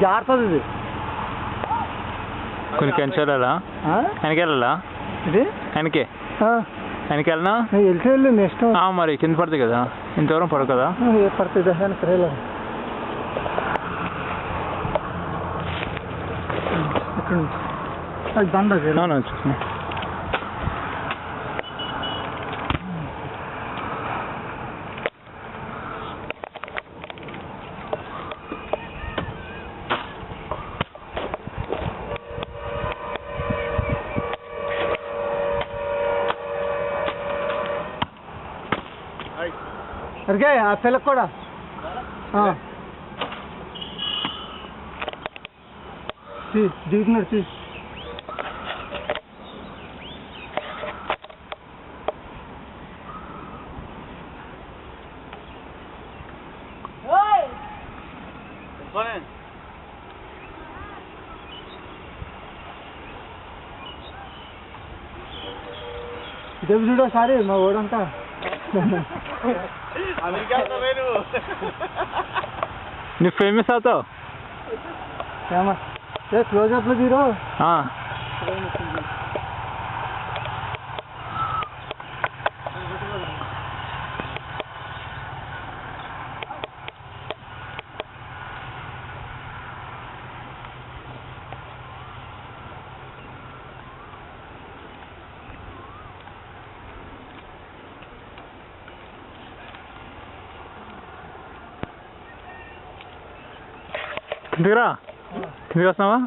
జారుతుంది ఇది. కొన్ని కంచాలా వెనకెళ్ళాలా ఇది వెనకే వెనకెళ్ళనా వెళ్తే నెక్స్ట్ మరి కింద పడుతుంది కదా ఇంతవరం పడదు కదా పడుతుంది వెనక రేలా అది దండ అరిగే ఆ పిల్లకి కూడా దిగుతున్నాడు తీ దెబ్బ చూడ సారీ మా ఓడంతా నువ్వు ఫేమస్ అవుతావు క్లోజ్అప్లో తీరు కిందికిరా కిందికి వస్తున్నావా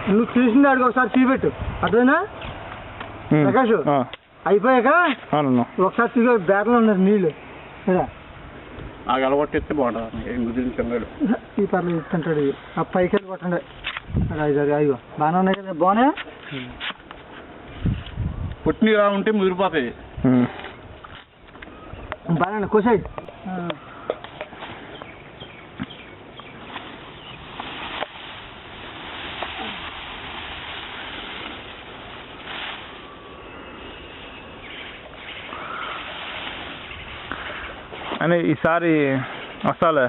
నువ్వు తీసింది అడిగి ఒకసారి తీపెట్టు అర్థమైనా ప్రకాష్ అయిపోయాక ఒకసారి తీగ బ్యాగ్లో ఉన్నారు నీళ్ళు అలవాటు బాగుంటుంది ఈ పర్లేదు ఇస్తుంటాడు ఆ పైకి వెళ్ళి కొట్టండి అయ్యో బాగానే ఉన్నాయి కదా బాగున్నాయా పుట్టిన ఇలా ఉంటే ముదిరిపోతాయి బాగానే కోసాయి అని ఈసారి వస్తాలే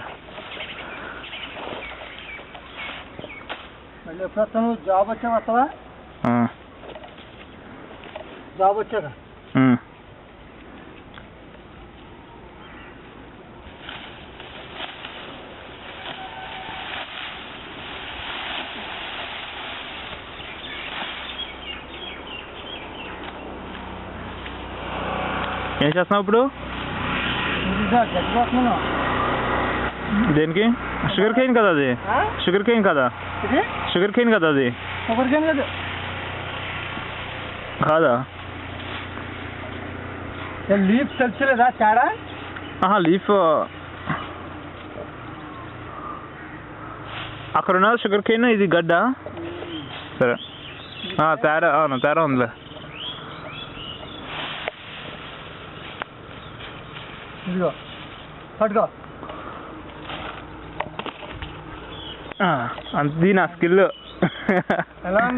మళ్ళీ ఎప్పుడు వస్తాను జాబ్ వచ్చాక వస్తావా జాబ్ వచ్చాక ఏం చేస్తున్నావు ఇప్పుడు వస్తున్నాను దేనికి షుగర్ కేన్ కదా అది షుగర్ కేన్ కదా షుగర్ కేన్ కదా అది షుగర్ కేన్ కదా కాదా లీఫ్ తెలుసులేదా తేడా లీఫ్ అక్కడ ఉన్న షుగర్ కేన్ ఇది గడ్డ సరే తేడా అవును తేడా ఉందిలే ఇదిగో పట్టుకో అది నా స్కిల్ ఎలా ఉంది